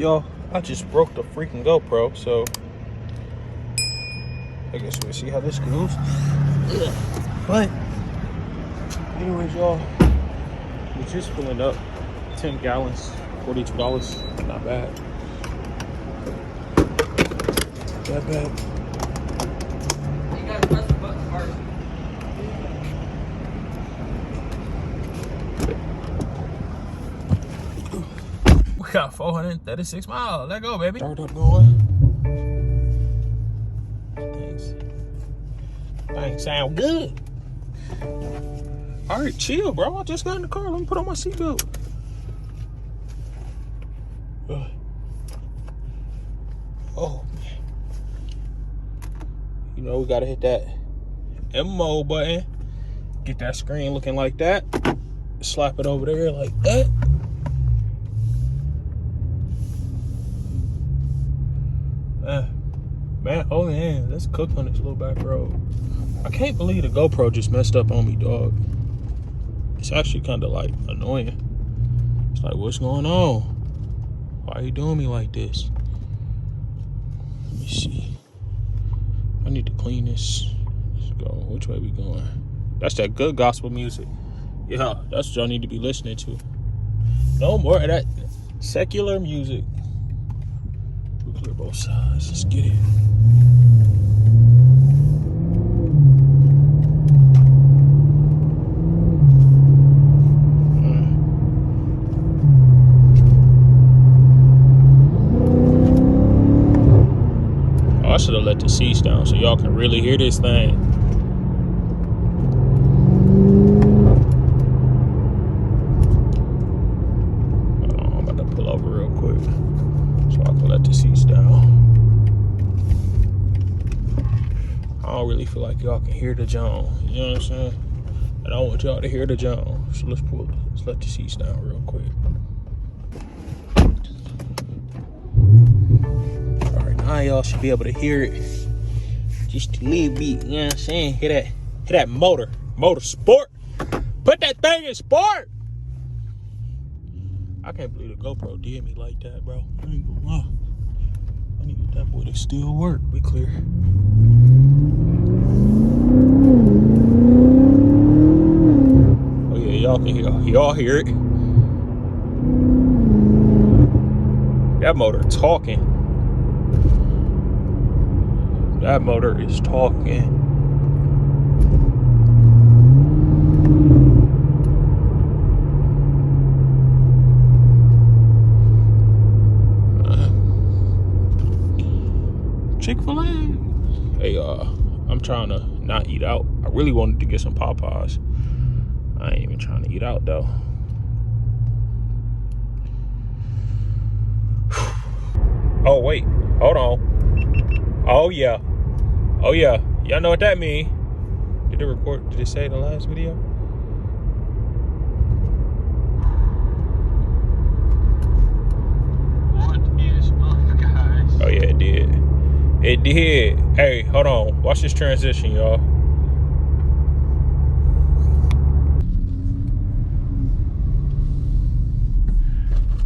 Yo, I just broke the freaking GoPro, so I guess we'll see how this goes. But anyways, y'all, we're just filling up 10 gallons, $42. Not bad. Not that bad. You gotta press the button first. We got 436 miles. Let go, baby. Start up going. Things sound good. All right, chill, bro. I just got in the car. Let me put on my seatbelt. Oh, man. You know, we got to hit that MO button. Get that screen looking like that. Slap it over there like that. Man, oh man, let's cook on this little back road. I can't believe the GoPro just messed up on me, dog. It's actually kind of like annoying. It's like, what's going on? Why are you doing me like this? Let me see. I need to clean this. Let's go. Which way we going? That's that good gospel music. Yeah, that's what y'all need to be listening to. No more of that secular music. We clear both sides. Let's get it. I should have let the seats down so y'all can really hear this thing. I'm about to pull over real quick so I can let the seats down. I don't really feel like y'all can hear the John. You know what I'm saying? And I want y'all to hear the John. So let's let the seats down real quick. Now y'all should be able to hear it just a little bit, you know what I'm saying? Hear that motor sport. Put that thing in sport. I can't believe the GoPro did me like that, bro. I ain't gonna lie. I need that boy to still work. We clear. Oh yeah, y'all can hear. Y'all hear it. That motor talking. That motor is talking. Chick-fil-A. Hey, I'm trying to not eat out. I really wanted to get some Popeyes. I ain't even trying to eat out though. Oh wait, hold on. Oh yeah. Oh yeah, y'all know what that mean. Did it record, did it say in the last video? What is up, guys? Oh yeah, it did. It did. Hey, hold on, watch this transition, y'all.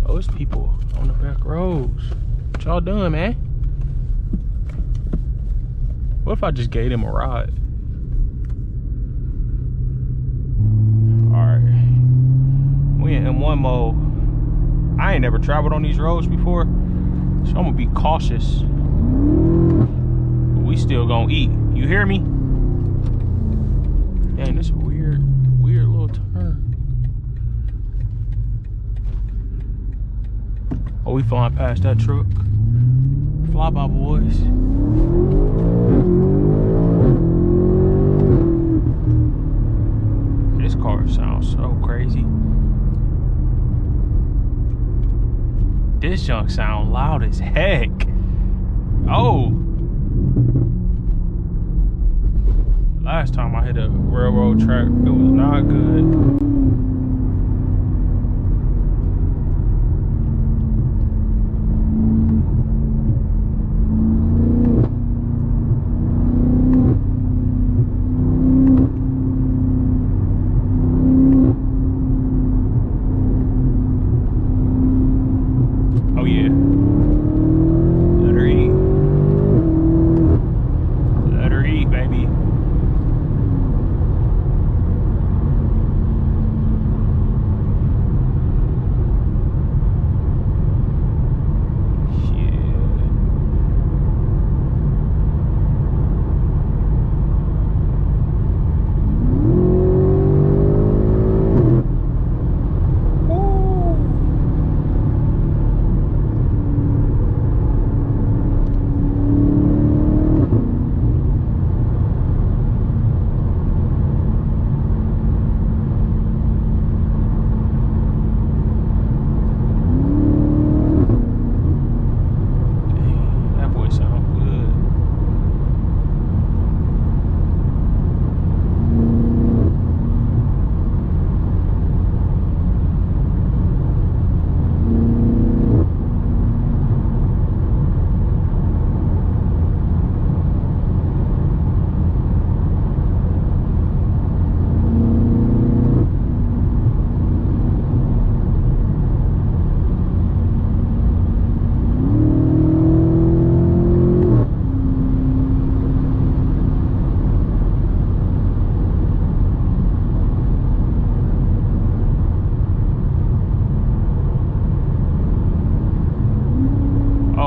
Oh, it's people on the back roads. What y'all doing, man? What if I just gave him a ride? Alright. We in M1 mode. I ain't never traveled on these roads before, so I'm gonna be cautious. But we still gonna eat. You hear me? Dang, this is a weird little turn. Oh, we flying past that truck. Fly by, boys. This car sounds so crazy. This junk sound loud as heck. Oh. Last time I hit a railroad track, it was not good. Oh yeah.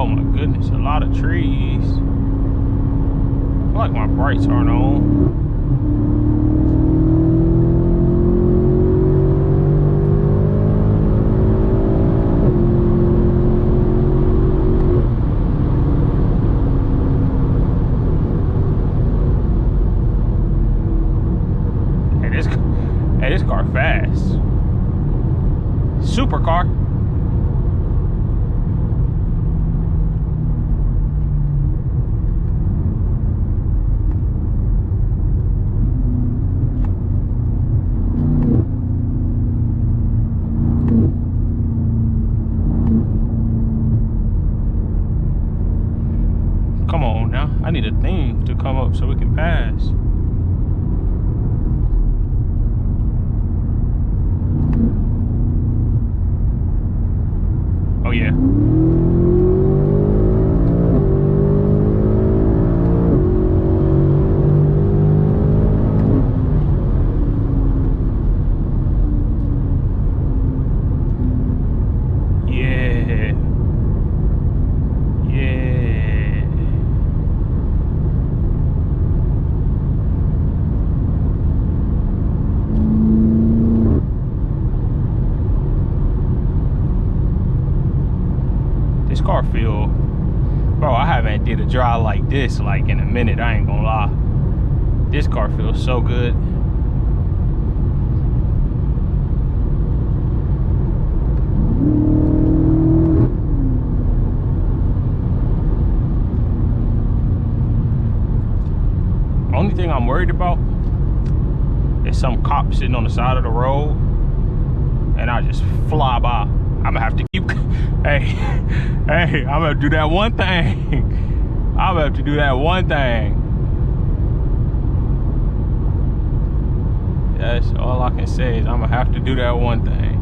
Oh my goodness, a lot of trees. I feel like my brights aren't on. Hey, this car fast. Super car. Come on now. I need a thing to come up so we can pass. Oh yeah. Yeah. Yeah. This car feel, bro, I haven't did a drive like this like in a minute, I ain't gonna lie. This car feels so good. Only thing I'm worried about is some cop sitting on the side of the road and I just fly by. I'm gonna have to keep, hey, I'm gonna do that one thing. I'm gonna have to do that one thing. That's all I can say is I'm gonna have to do that one thing.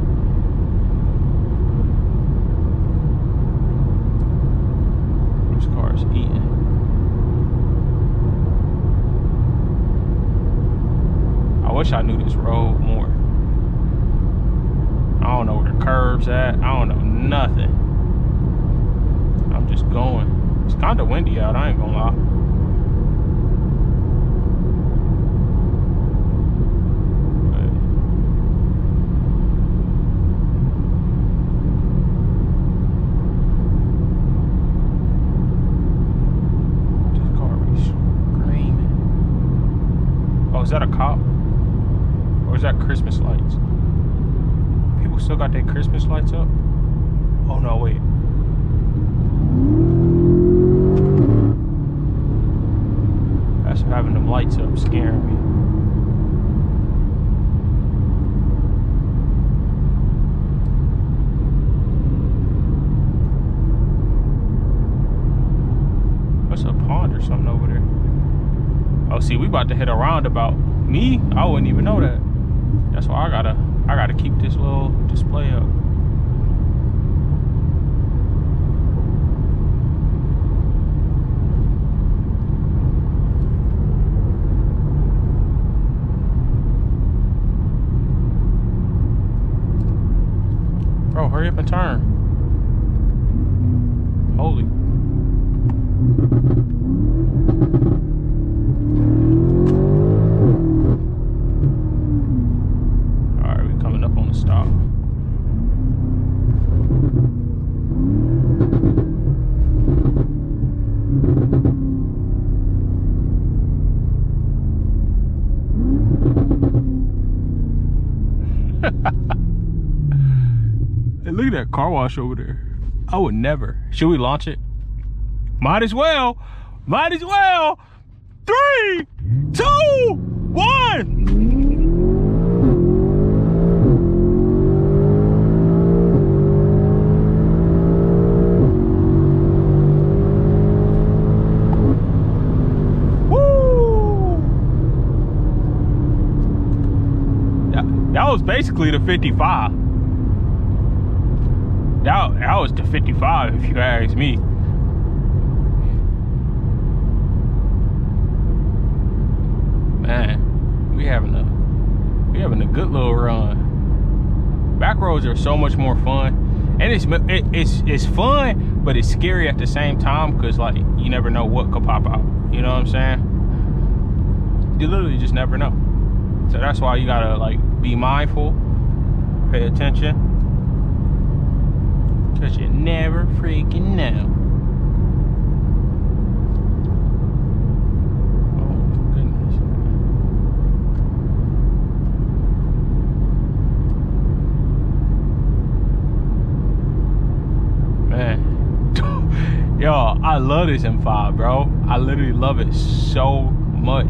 This car is eating. I wish I knew this road more. I don't know where the curves at. I don't know nothing. I'm just going. It's kind of windy out, I ain't gonna lie. This car is screaming. Oh, is that a cop? Or is that Christmas lights? People still got their Christmas lights up? Oh no, wait. That's having them lights up scaring me. What's a pond or something over there? Oh, see, we about to hit a roundabout. Me? I wouldn't even know that. That's why I gotta keep this little display up. Bro, hurry up and turn. Holy. Stop. Hey, look at that car wash over there. I would never. Should we launch it? Might as well. Might as well. 3, 2, 1. That was basically the 55. That was the 55 if you ask me. Man, we having a good little run. Back roads are so much more fun. And it's fun, but it's scary at the same time, because like you never know what could pop out. You know what I'm saying? You literally just never know. So that's why you gotta like be mindful, pay attention, because you never freaking know. Yo, I love this M5, bro. I literally love it so much.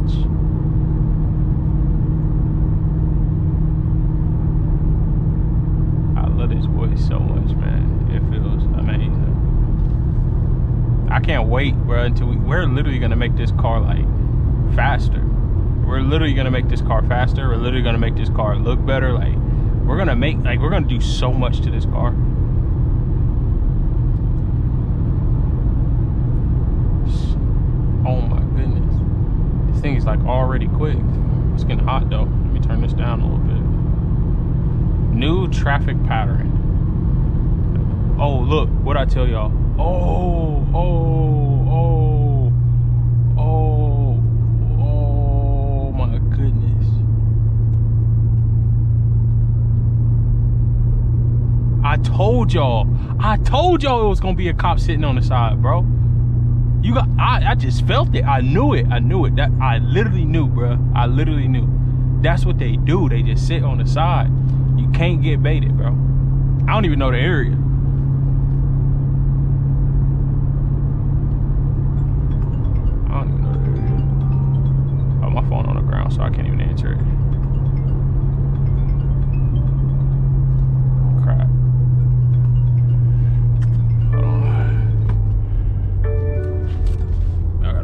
I love this voice so much, man. It feels amazing. I can't wait, bro, until we're literally gonna make this car like faster. We're literally gonna make this car faster. We're literally gonna make this car look better. Like we're gonna do so much to this car. Oh my goodness. This thing is like already quick. It's getting hot though. Let me turn this down a little bit. New traffic pattern. Oh, look, what I tell y'all. Oh my goodness. I told y'all it was gonna be a cop sitting on the side, bro. I just felt it. I knew it. That I literally knew, bro. I literally knew. That's what they do. They just sit on the side. You can't get baited, bro. I don't even know the area. I don't even know the area. Oh, my phone on the ground, so I can't even answer it. Crap.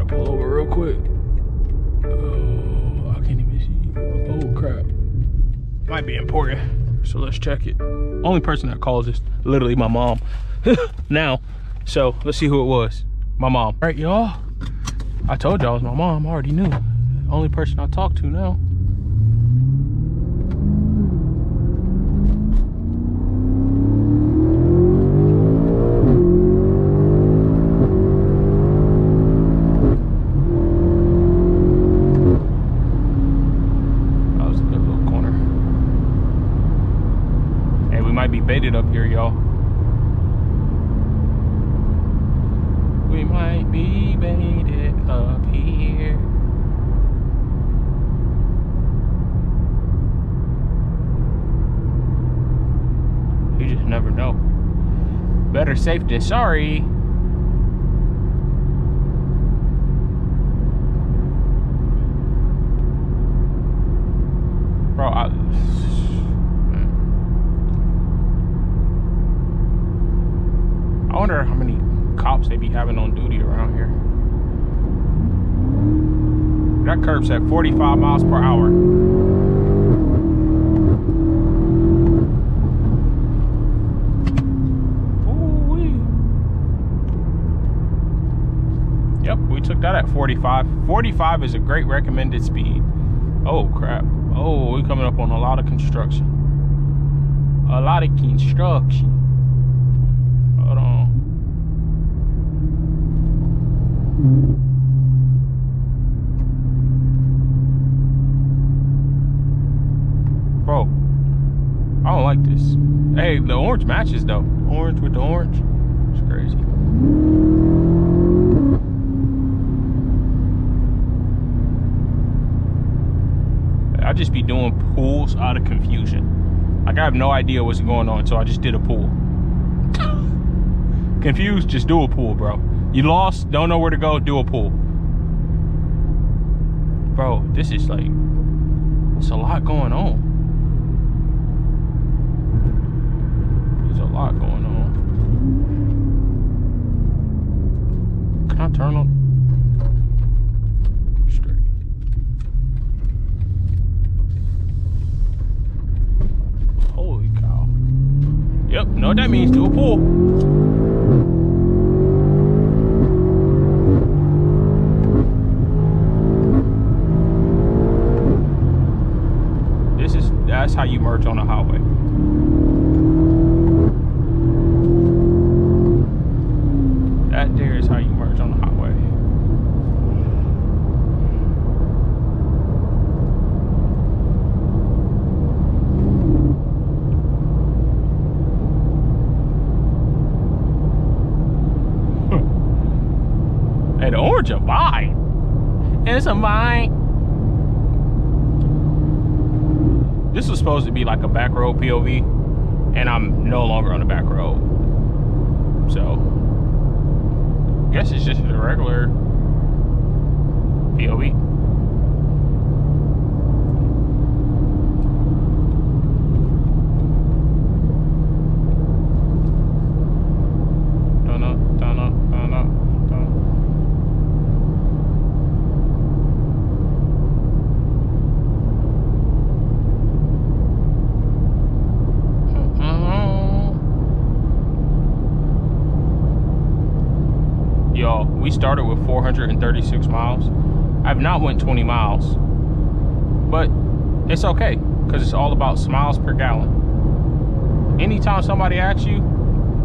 Pull over real quick. Oh, I can't even see. Oh crap. Might be important, so let's check it. Only person that calls is literally my mom now. So let's see who it was. My mom. All right, y'all. I told y'all it was my mom. I already knew. Only person I talk to now. Be baited up here, y'all. We might be baited up here. You just never know. Better safe than sorry. Bro, I wonder how many cops they be having on duty around here. That curb's at 45 miles per hour. Ooh-wee. Yep, we took that at 45. 45 is a great recommended speed. Oh crap. Oh, we're coming up on a lot of construction. A lot of construction. Hold on. Bro, I don't like this. Hey, the orange matches though. Orange with the orange. It's crazy. I just be doing pulls out of confusion. Like I have no idea what's going on, so I just did a pull. Confused, just do a pull, bro. You lost, don't know where to go, do a pull. Bro, this is like, it's a lot going on. There's a lot going on. Can I turn on? Straight. Holy cow. Yep, know what that means, do a pull. That's how you merge on a highway. said orange a vine. It's a vine. This was supposed to be like a back road POV, and I'm no longer on the back road. So, I guess it's just a regular POV. Y'all, we started with 436 miles. I've not went 20 miles, but it's okay because it's all about miles per gallon. Anytime somebody asks you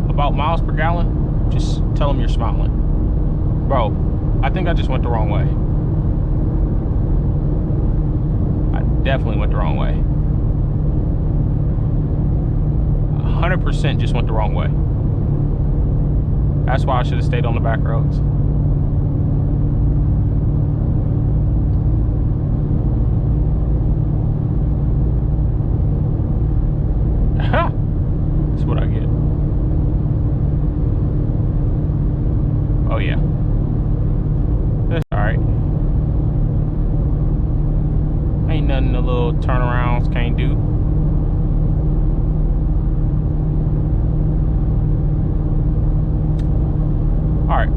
about miles per gallon, just tell them you're smiling. Bro, I think I just went the wrong way. I definitely went the wrong way. 100% just went the wrong way. That's why I should have stayed on the back roads. That's what I get. Oh yeah. That's alright. Ain't nothing the little turnarounds can't do. Alright,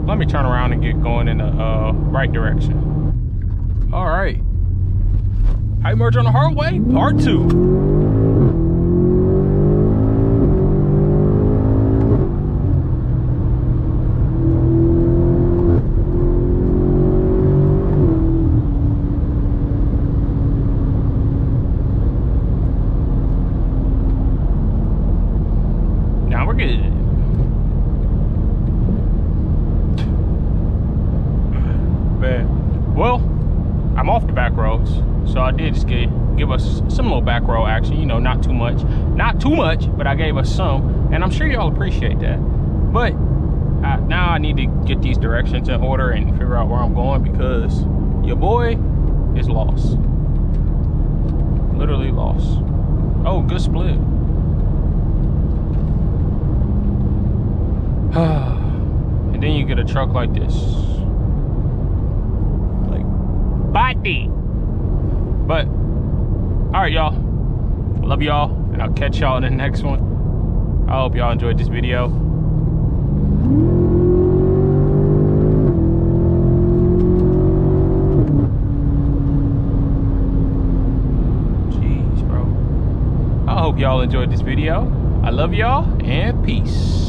let me turn around and get going in the right direction. Alright, I merge on the hard way, part 2. Now we're good. Well, I'm off the back roads, so I did just give us some little back road action. You know, not too much, but I gave us some, and I'm sure y'all appreciate that. But now I need to get these directions in order and figure out where I'm going, because your boy is lost, literally lost. Oh, good split. And then you get a truck like this. Body. But all right, y'all, I love y'all, and I'll catch y'all in the next one. I hope y'all enjoyed this video. Jeez, bro. I hope y'all enjoyed this video. I love y'all, and peace.